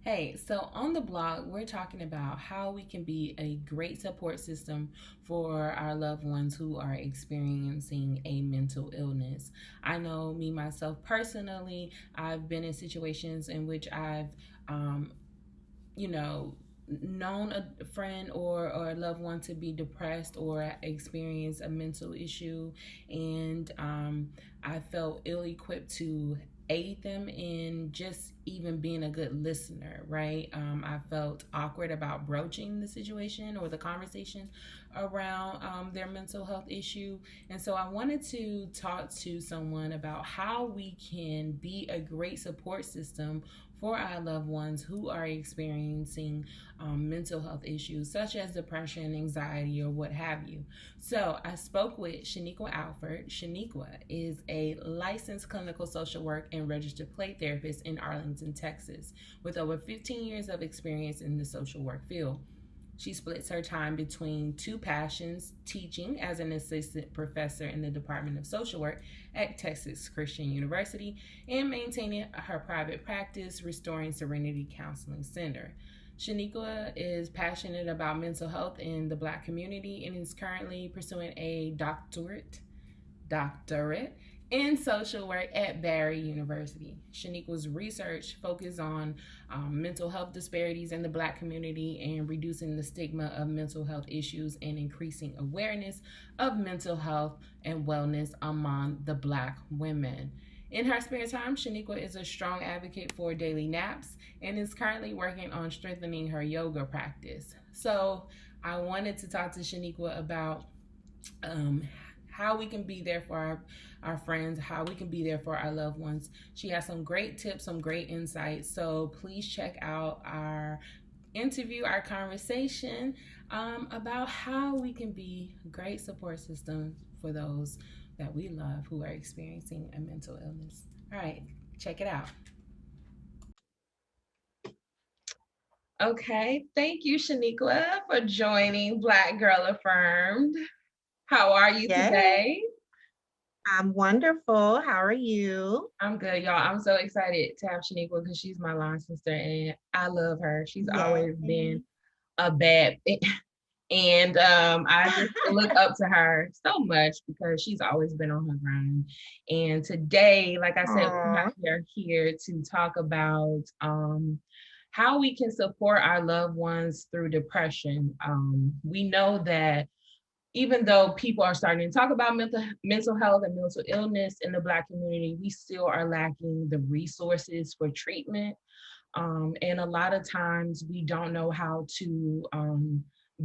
Hey, so on the blog, we're talking about how we can be a great support system for our loved ones who are experiencing a mental illness. I know me, myself personally, I've been in situations in which I've, um, you know, known a friend or a loved one to be depressed or experience a mental issue, and I felt ill equipped to aid them in just even being a good listener, right? I felt awkward about broaching the situation or the conversation around their mental health issue. And so I wanted to talk to someone about how we can be a great support system for our loved ones who are experiencing mental health issues such as depression, anxiety, or what have you. So I spoke with Sh'Niqua Alford. Sh'Niqua is a licensed clinical social work and registered play therapist in Arlington, Texas, with over 15 years of experience in the social work field. She splits her time between two passions: teaching as an assistant professor in the Department of Social Work at Texas Christian University and maintaining her private practice, Restoring Serenity Counseling Center. Sh'Niqua is passionate about mental health in the Black community and is currently pursuing a doctorate in social work at Barry University. Shaniqua's research focuses on mental health disparities in the Black community and reducing the stigma of mental health issues and increasing awareness of mental health and wellness among the Black women. In her spare time, Shaniqua is a strong advocate for daily naps and is currently working on strengthening her yoga practice. So, I wanted to talk to Shaniqua about um, how we can be there for our friends, how we can be there for our loved ones. She has some great tips, some great insights. So please check out our interview, our conversation about how we can be a great support system for those that we love who are experiencing a mental illness. All right, check it out. Okay, thank you, Shaniqua, for joining Black Girl Affirmed. How are you Yay. today? I'm wonderful. How are you? I'm good, y'all. I'm so excited to have Shaniqua because she's my line sister and I love her. She's always been Yay. a bad and I just look up to her so much because she's always been on her grind. And today, like I said, Aw. we are here to talk about how we can support our loved ones through depression. We know that even though people are starting to talk about mental health and mental illness in the Black community, we still are lacking the resources for treatment. And a lot of times we don't know how to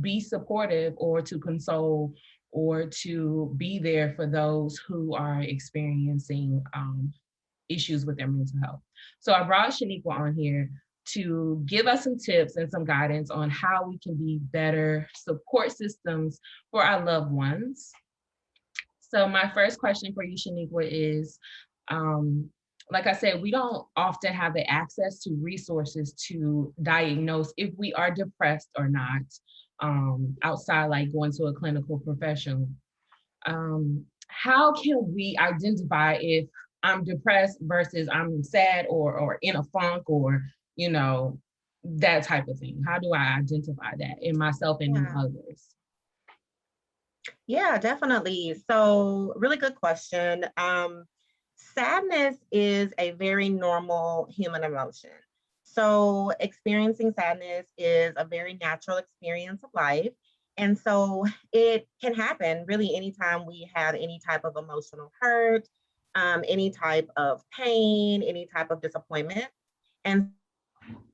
be supportive or to console or to be there for those who are experiencing issues with their mental health. So I brought Shaniqua on here to give us some tips and some guidance on how we can be better support systems for our loved ones. So my first question for you, Shaniqua, is um, like I said, we don't often have the access to resources to diagnose if we are depressed or not, outside like going to a clinical professional. How can we identify if I'm depressed versus I'm sad or in a funk or, you know, that type of thing? How do I identify that in myself and in Yeah. others? Yeah, definitely. So, really good question. Sadness is a very normal human emotion. So, experiencing sadness is a very natural experience of life. And so, it can happen really anytime we have any type of emotional hurt, any type of pain, any type of disappointment. And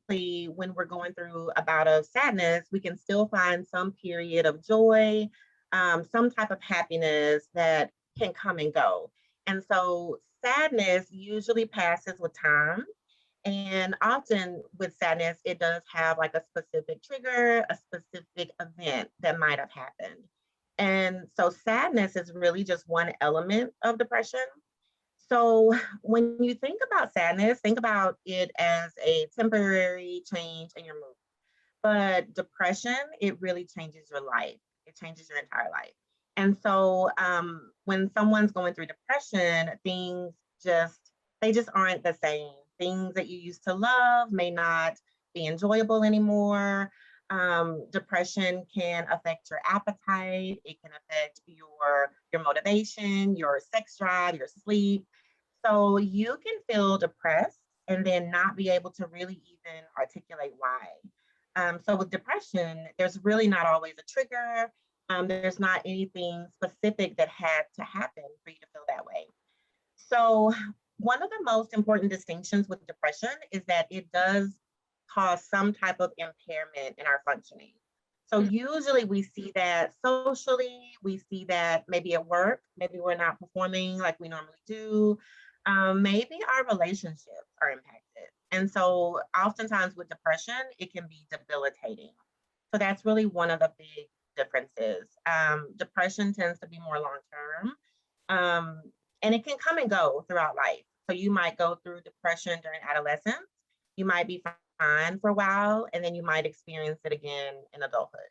when we're going through a bout of sadness, we can still find some period of joy, some type of happiness that can come and go. And so sadness usually passes with time. And often with sadness, it does have like a specific trigger, a specific event that might have happened. And so sadness is really just one element of depression. So when you think about sadness, think about it as a temporary change in your mood. But depression, it really changes your life. It changes your entire life. And so when someone's going through depression, things just they just aren't the same. Things that you used to love may not be enjoyable anymore. Depression can affect your appetite. It can affect your motivation, your sex drive, your sleep. So you can feel depressed and then not be able to really even articulate why. So with depression, there's really not always a trigger. There's not anything specific that had to happen for you to feel that way. So one of the most important distinctions with depression is that it does cause some type of impairment in our functioning. So usually we see that socially, we see that maybe at work, maybe we're not performing like we normally do. Maybe our relationships are impacted. And so oftentimes with depression, it can be debilitating. So that's really one of the big differences. Depression tends to be more long term, um, and it can come and go throughout life. So you might go through depression during adolescence. You might be fine for a while, and then you might experience it again in adulthood.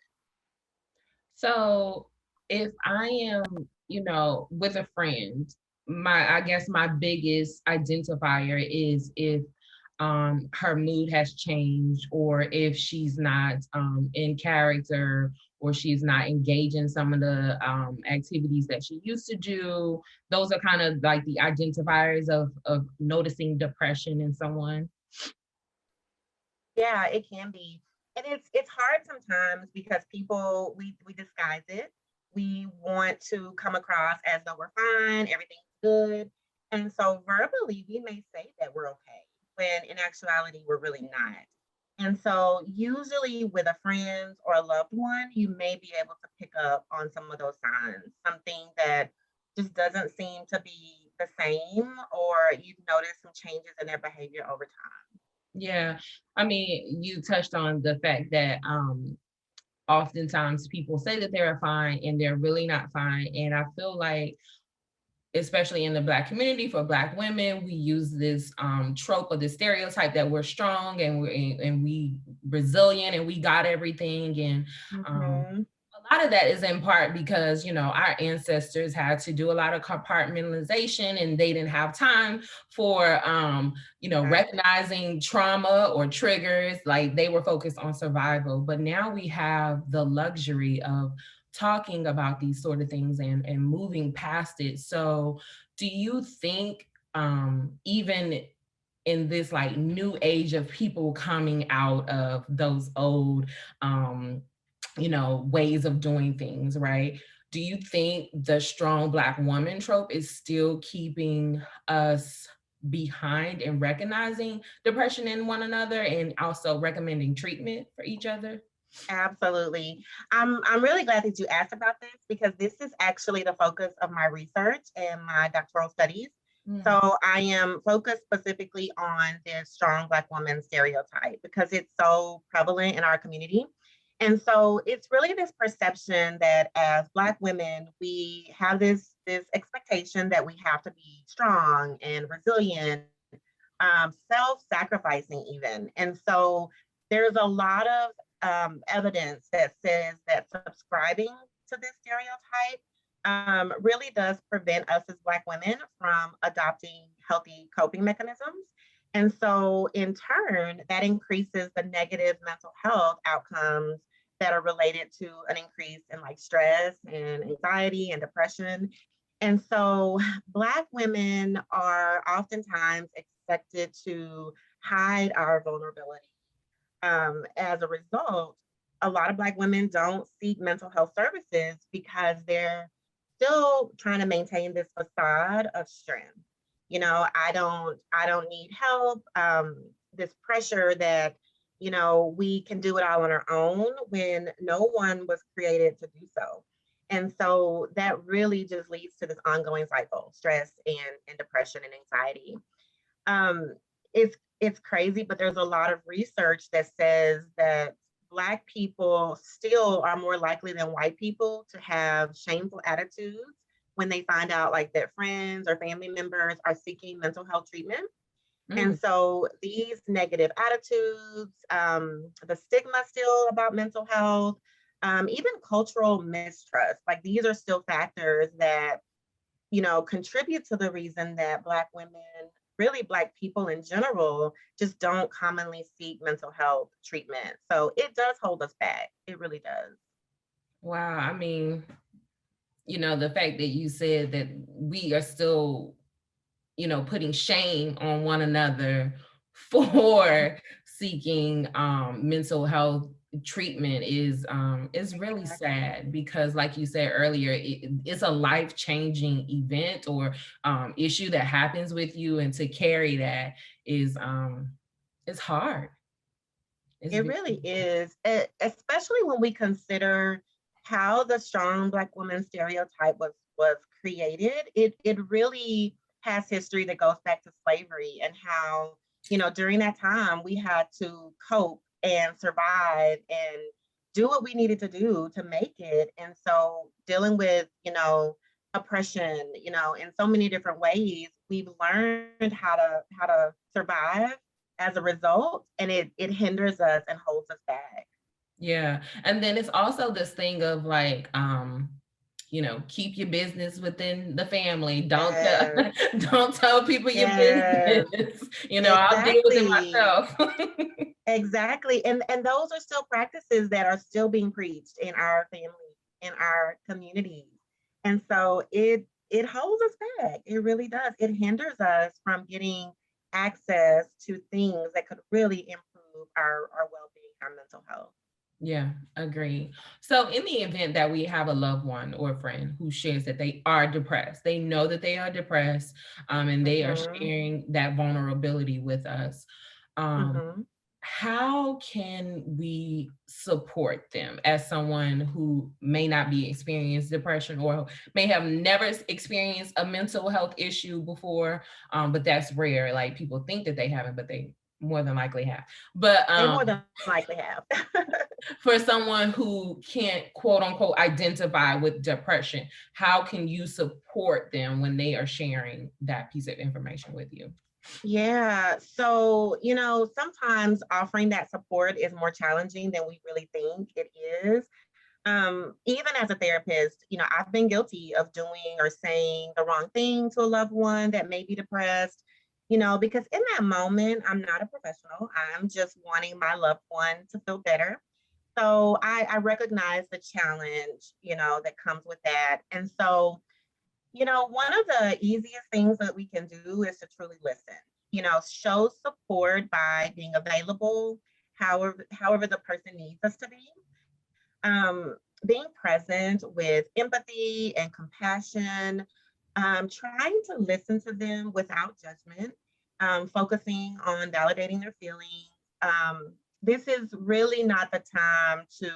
So if I am, with a friend, I guess my biggest identifier is if her mood has changed, or if she's not in character, or she's not engaging some of the activities that she used to do. Those are kind of like the identifiers of noticing depression in someone. Yeah, it can be. And it's hard sometimes because people we disguise it. We want to come across as though we're fine, everything's good. And so verbally we may say that we're okay when in actuality we're really not. And so usually with a friend or a loved one, you may be able to pick up on some of those signs, something that just doesn't seem to be the same, or you've noticed some changes in their behavior over time. Yeah. I mean, you touched on the fact that oftentimes people say that they're fine and they're really not fine. And I feel like, especially in the Black community, for Black women, we use this trope or this stereotype that we're strong and we resilient and we got everything. And Mhm. a lot of that is in part because, our ancestors had to do a lot of compartmentalization, and they didn't have time for Exactly. recognizing trauma or triggers. Like, they were focused on survival. But now we have the luxury of talking about these sort of things and moving past it. So do you think, even in this like new age of people coming out of those old ways of doing things, right? Do you think the strong Black woman trope is still keeping us behind in recognizing depression in one another and also recommending treatment for each other? Absolutely. I'm really glad that you asked about this because this is actually the focus of my research and my doctoral studies. Mm. So I am focused specifically on this strong Black woman stereotype because it's so prevalent in our community. And so it's really this perception that as Black women, we have this expectation that we have to be strong and resilient, self-sacrificing even. And so there's a lot of evidence that says that subscribing to this stereotype really does prevent us as Black women from adopting healthy coping mechanisms. And so, in turn, that increases the negative mental health outcomes that are related to an increase in like stress and anxiety and depression. And so, Black women are oftentimes expected to hide our vulnerability. As a result, a lot of Black women don't seek mental health services because they're still trying to maintain this facade of strength. I don't need help. This pressure that we can do it all on our own when no one was created to do so. And so that really just leads to this ongoing cycle, stress and depression and anxiety. um, it's crazy, but there's a lot of research that says that Black people still are more likely than white people to have shameful attitudes when they find out like that friends or family members are seeking mental health treatment. And Mm. so these negative attitudes, the stigma still about mental health, even cultural mistrust, like these are still factors that contribute to the reason that Black women really Black people in general just don't commonly seek mental health treatment. So it does hold us back. It really does. Wow. I mean, the fact that you said that we are still, putting shame on one another for seeking mental health treatment is really Exactly. sad, because like you said earlier, it's a life-changing event or issue that happens with you, and to carry that is hard. It's It very really is, especially when we consider how the strong Black woman stereotype was created. It really has history that goes back to slavery and how, during that time we had to cope and survive and do what we needed to do to make it. And so dealing with, oppression, in so many different ways, we've learned how to survive as a result, and it hinders us and holds us back. Yeah. And then it's also this thing of like, keep your business within the family. Don't tell, Yes, don't tell people your yes, business. I'll deal with it exactly, myself. exactly. And those are still practices that are still being preached in our family, in our communities. And so it holds us back. It really does. It hinders us from getting access to things that could really improve our well-being, our mental health. Yeah, agree. So, in the event that we have a loved one or a friend who shares that they are depressed, they know that they are depressed, and they are Hmm. sharing that vulnerability with us. Um, Hmm. how can we support them as someone who may not be experienced depression or may have never experienced a mental health issue before, but that's rare. Like, people think that they haven't, but they more than likely have. But They more than likely have. for someone who can't quote unquote identify with depression, how can you support them when they are sharing that piece of information with you? Yeah. So, sometimes offering that support is more challenging than we really think it is. Even as a therapist, I've been guilty of doing or saying the wrong thing to a loved one that may be depressed, because in that moment, I'm not a professional. I'm just wanting my loved one to feel better. So I recognize the challenge, that comes with that. And so, one of the easiest things that we can do is to truly listen. Show support by being available, however the person needs us to be. Being present with empathy and compassion, trying to listen to them without judgment, focusing on validating their feelings. This is really not the time to,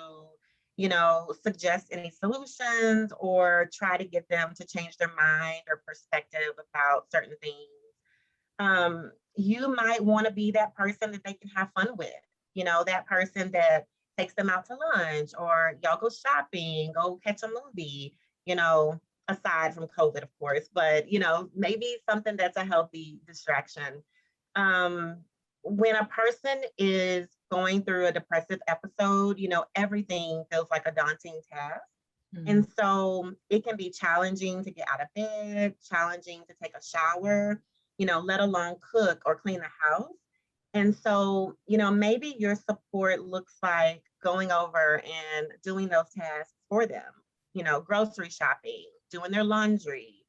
suggest any solutions or try to get them to change their mind or perspective about certain things. You might want to be that person that they can have fun with, that person that takes them out to lunch or y'all go shopping, go catch a movie, aside from COVID, of course, but, maybe something that's a healthy distraction. Um, when a person is going through a depressive episode, everything feels like a daunting task. Mhm. And so it can be challenging to get out of bed, challenging to take a shower, let alone cook or clean the house. And so, maybe your support looks like going over and doing those tasks for them, grocery shopping, doing their laundry,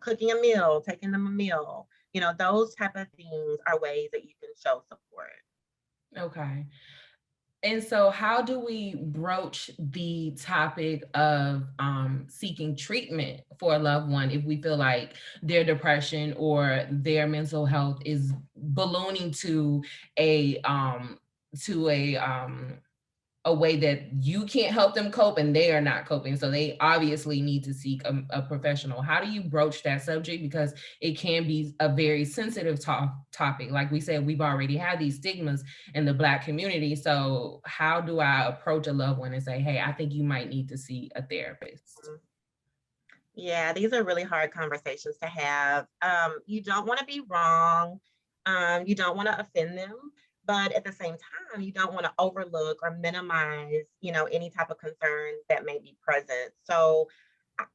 cooking a meal, taking them a meal, those type of things are ways that you can show support. Okay. And so, how do we broach the topic of seeking treatment for a loved one if we feel like their depression or their mental health is ballooning a um, to a way that you can't help them cope and they are not coping, so they obviously need to seek a professional? How do you broach that subject, because it can be a very sensitive topic? Like we said, we've already had these stigmas in the Black community, so how do I approach a loved one and say, hey, I think you might need to see a therapist? Mm. Yeah, these are really hard conversations to have. You don't want to be wrong. You don't want to offend them, but at the same time, you don't want to overlook or minimize, any type of concerns that may be present. So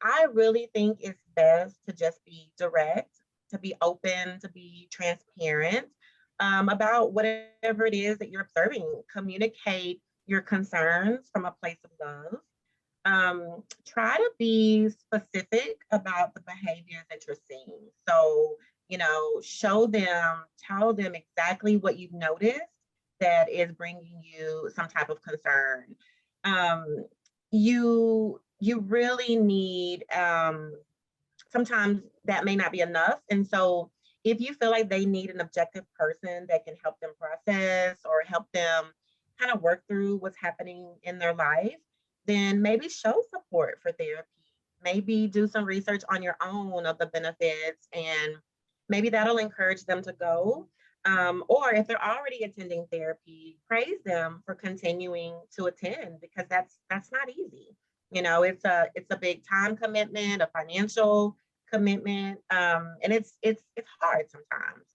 I really think it's best to just be direct, to be open, to be transparent about whatever it is that you're observing. Communicate your concerns from a place of love. Try to be specific about the behaviors that you're seeing. So, show them, tell them exactly what you've noticed that is bringing you some type of concern. Um, you really need sometimes that may not be enough. And so if you feel like they need an objective person that can help them process or help them kind of work through what's happening in their life, then maybe show support for therapy. Maybe do some research on your own of the benefits, and maybe that'll encourage them to go. Or if they're already attending therapy, praise them for continuing to attend, because that's not easy. It's a big time commitment, a financial commitment, and it's hard sometimes.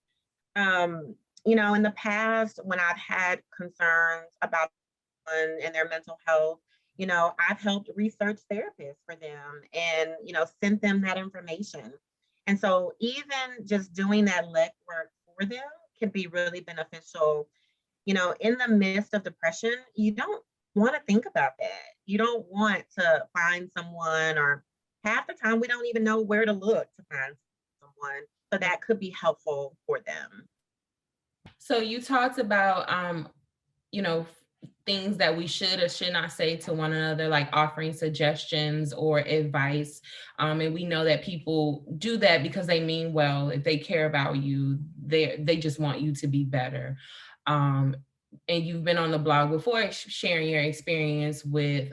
In the past, when I've had concerns about someone and their mental health, I've helped research therapists for them and, sent them that information. And so even just doing that legwork for them can be really beneficial. In the midst of depression, you don't want to think about that. You don't want to find someone, or half the time we don't even know where to look to find someone. So that could be helpful for them. So you talked about you know, things that we should or should not say to one another, like offering suggestions or advice. And we know that people do that because they mean well. If they care about you, they just want you to be better. Um, and you've been on the blog before sharing your experience with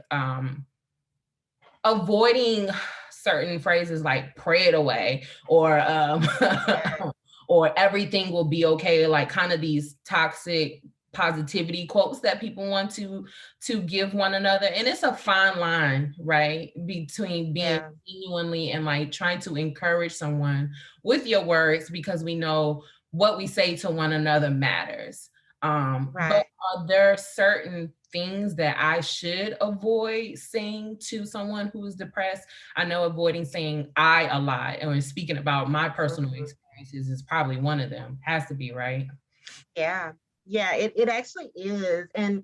avoiding certain phrases like pray it away, or Yeah. or everything will be okay, like kind of these toxic positivity quotes that people want to give one another. And it's a fine line, right, between being Yeah. genuinely and like trying to encourage someone with your words, because we know what we say to one another matters. But Right. are there certain things that I should avoid saying to someone who is depressed? I know avoiding saying I a lot or speaking about my personal Mhm. experiences is probably one of them. Has to be, right? Yeah. Yeah, it actually is. And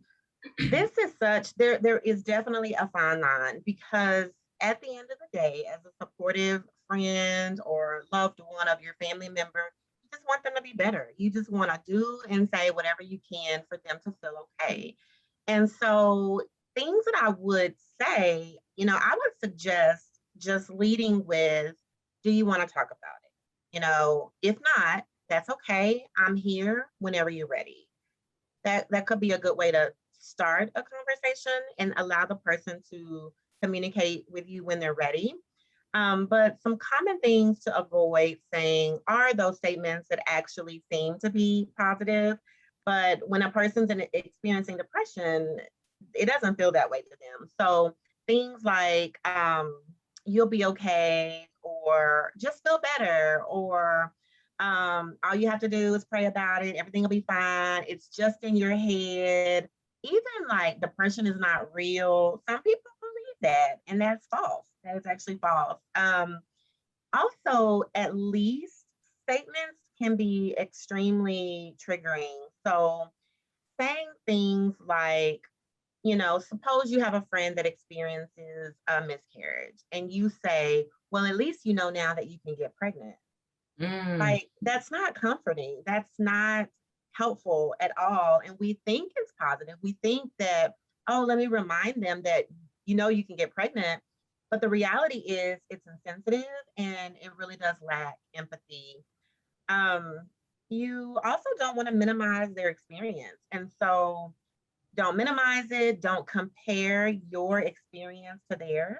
this is such there is definitely a fine line, because at the end of the day, as a supportive friend or loved one of your family member, you just want them to be better. You just want to do and say whatever you can for them to feel okay. And so things that I would say, I would suggest just leading with, do you want to talk about it? If not, that's okay. I'm here whenever you're ready. That could be a good way to start a conversation and allow the person to communicate with you when they're ready. But some common things to avoid saying are those statements that actually seem to be positive, but when a person's experiencing depression, it doesn't feel that way to them. So things like, you'll be okay, or just feel better, or all you have to do is pray about it, everything will be fine, it's just in your head. Even like depression is not real. Some people believe that, and that's false. That is actually false. Also, at least statements can be extremely triggering. So saying things like, suppose you have a friend that experiences a miscarriage and you say, well, at least you know now that you can get pregnant. Mm, Like, that's not comforting. That's not helpful at all. And we think it's positive. We think that, oh, let me remind them that you can get pregnant. But the reality is it's insensitive, and it really does lack empathy. Um, you also don't want to minimize their experience. And so don't minimize it, don't compare your experience to theirs.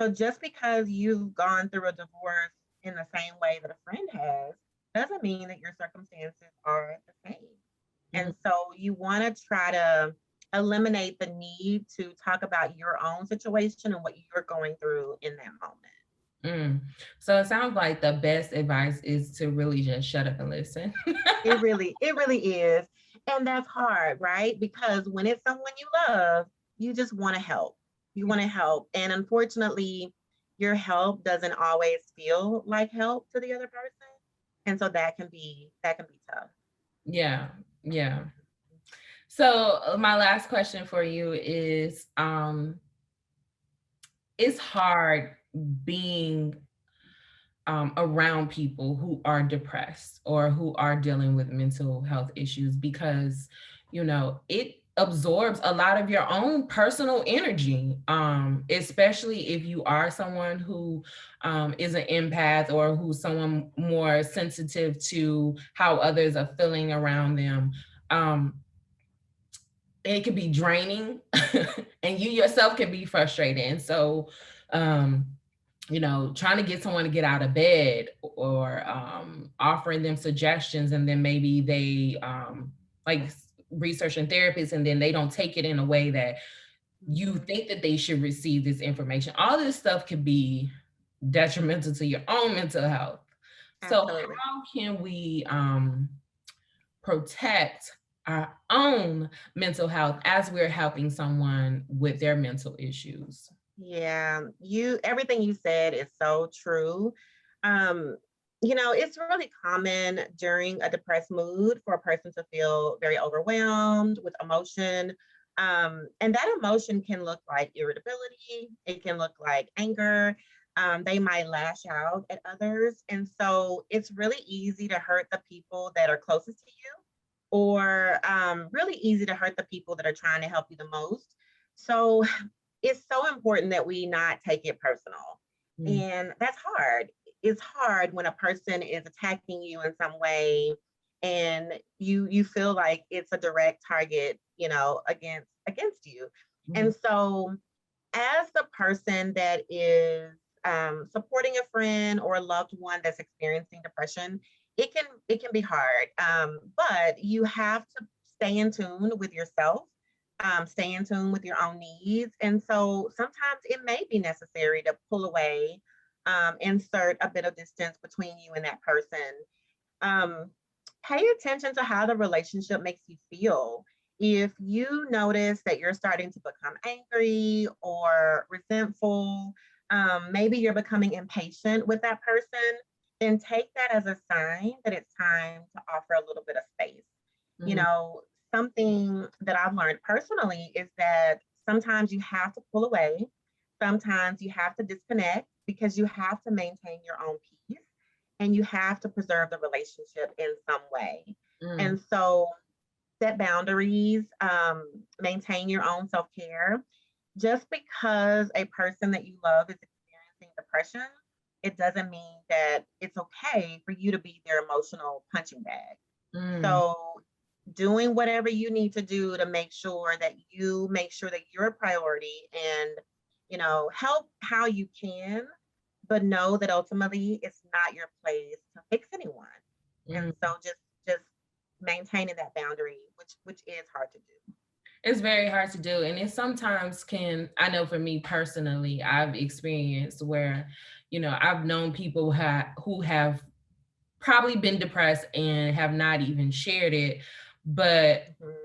So just because you've gone through a divorce in the same way that a friend has doesn't mean that your circumstances are the same. mm, And so you want to try to eliminate the need to talk about your own situation and what you're going through in that moment. mm. So it sounds like the best advice is to really just shut up and listen. It really is. And that's hard, right? Because when it's someone you love, you just want to help. You want to help. And unfortunately, your help doesn't always feel like help to the other person. And so that can be tough. Yeah. Yeah. So my last question for you is, it's hard being around people who are depressed or who are dealing with mental health issues because, it absorbs a lot of your own personal energy, especially if you are someone who is an empath or who's someone more sensitive to how others are feeling around them. It can be draining and you yourself can be frustrated. And so, um, trying to get someone to get out of bed or offering them suggestions, and then maybe they like researching therapists, and then they don't take it in a way that you Mhm. think that they should receive this information. All this stuff could be detrimental to your own mental health. So Absolutely. how can we protect our own mental health as we're helping someone with their mental issues? Yeah, everything you said is so true. Um, it's really common during a depressed mood for a person to feel very overwhelmed with emotion. And that emotion can look like irritability, it can look like anger. They might lash out at others. And so it's really easy to hurt the people that are closest to you, or really easy to hurt the people that are trying to help you the most. So it's so important that we not take it personal. Mm, And that's hard. It's hard when a person is attacking you in some way and you feel like it's a direct target, against you. mm, And so as the person that is supporting a friend or a loved one that's experiencing depression, it can be hard. But you have to stay in tune with yourself, stay in tune with your own needs, and so sometimes it may be necessary to pull away, insert a bit of distance between you and that person. um, Pay attention to how the relationship makes you feel. If you notice that you're starting to become angry or resentful, maybe you're becoming impatient with that person, then take that as a sign that it's time to offer a little bit of space. You mm, know, Something that I've learned personally is that sometimes you have to pull away, sometimes you have to disconnect because you have to maintain your own peace and you have to preserve the relationship in some way. mm. And so set boundaries, maintain your own self care. Just because a person that you love is experiencing depression, it doesn't mean that it's okay for you to be their emotional punching bag. Mm, So, doing whatever you need to do to make sure that you're a priority and, help how you can, but know that ultimately it's not your place to fix anyone. And mm. so just maintaining that boundary, which is hard to do. It's very hard to do. And it sometimes can, I know for me personally, I've experienced where, I've known people who have probably been depressed and have not even shared it. But Mhm.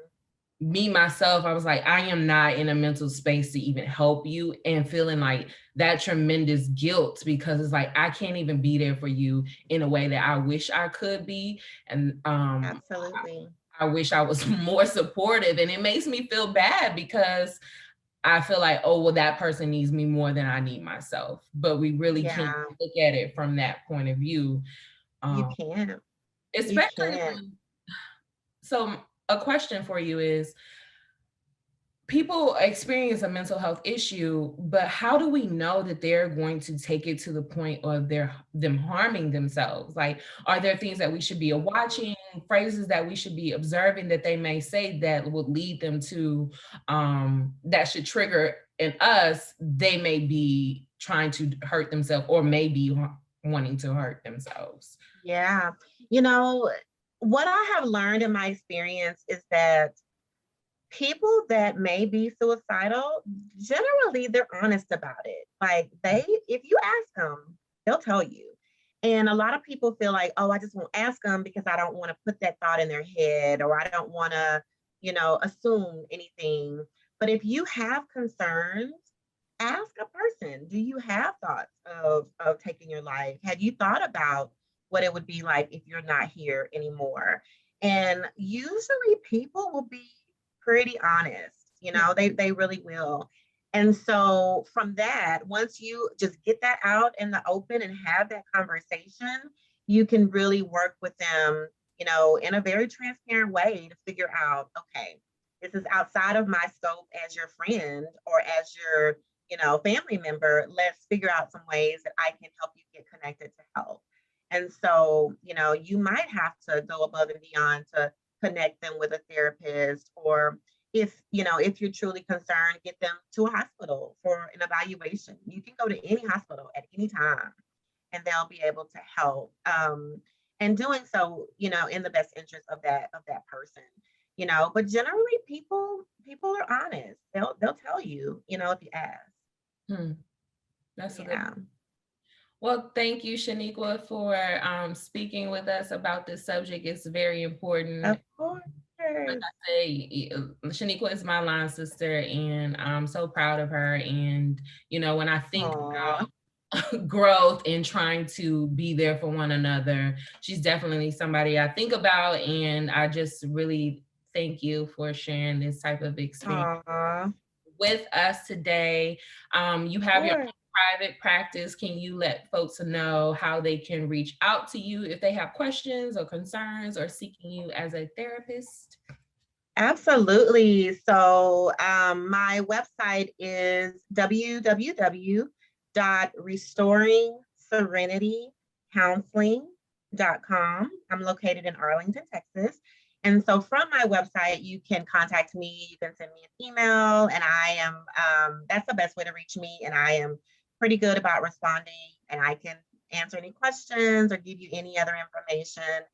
me myself, I was like, I am not in a mental space to even help you, and feeling like that tremendous guilt because it's like I can't even be there for you in a way that I wish I could be. And Absolutely. I wish I was more supportive. And it makes me feel bad because I feel like, oh, well, that person needs me more than I need myself. But we really can't Yeah, look at it from that point of view. you Um, can. You especially can. when, so a question for you is, people experience a mental health issue, but how do we know that they're going to take it to the point of them harming themselves? Like, are there things that we should be Mhm. watching, phrases that we should be observing that they may say that would lead them to, that should trigger in us, they may be trying to hurt themselves or maybe wanting to hurt themselves? Yeah. You know, what I have learned in my experience is that people that may be suicidal, generally they're honest about it. Like if you ask them, they'll tell you. And a lot of people feel like, oh, I just won't ask them because I don't want to put that thought in their head, or I don't want to, assume anything. But if you have concerns, ask a person, do you have thoughts of taking your life? Have you thought about what it would be like if you're not here anymore. And usually people will be pretty honest, they really will. And so from that, once you just get that out in the open and have that conversation, you can really work with them, in a very transparent way to figure out, okay, this is outside of my scope as your friend or as your, family member. Let's figure out some ways that I can help you get connected to help. And so, you might have to go above and beyond to connect them with a therapist, or if you're truly concerned, get them to a hospital for an evaluation. You can go to any hospital at any time and they'll be able to help. And doing so, in the best interest of that person. But generally people are honest. They'll tell you, if you ask. Hmm. That's a good. Yeah. Well, thank you, Sh'Niqua, for speaking with us about this subject. It's very important. Of course. Like I say, Sh'Niqua is my line sister, and I'm so proud of her. And, when I think Aw. about growth and trying to be there for one another, she's definitely somebody I think about. And I just really thank you for sharing this type of experience Aw. with us today. You have your Sure. private practice. Can you let folks know how they can reach out to you if they have questions or concerns or seeking you as a therapist? Absolutely. So my website is www.restoringserenitycounseling.com. I'm located in Arlington, Texas. And so from my website, you can contact me, you can send me an email, and that's the best way to reach me. And I am pretty good about responding, and I can answer any questions or give you any other information.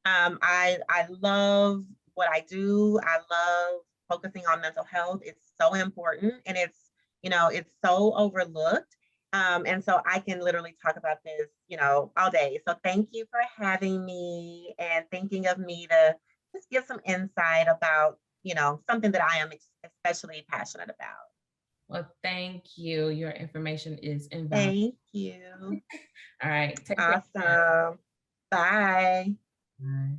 I love what I do. I love focusing on mental health. It's so important, and it's so overlooked. And so I can literally talk about this, all day. So thank you for having me and thinking of me to just give some insight about, something that I am especially passionate about. Well, thank you. Your information is invaluable. Thank you. All right. Take care. Awesome. Bye. Bye.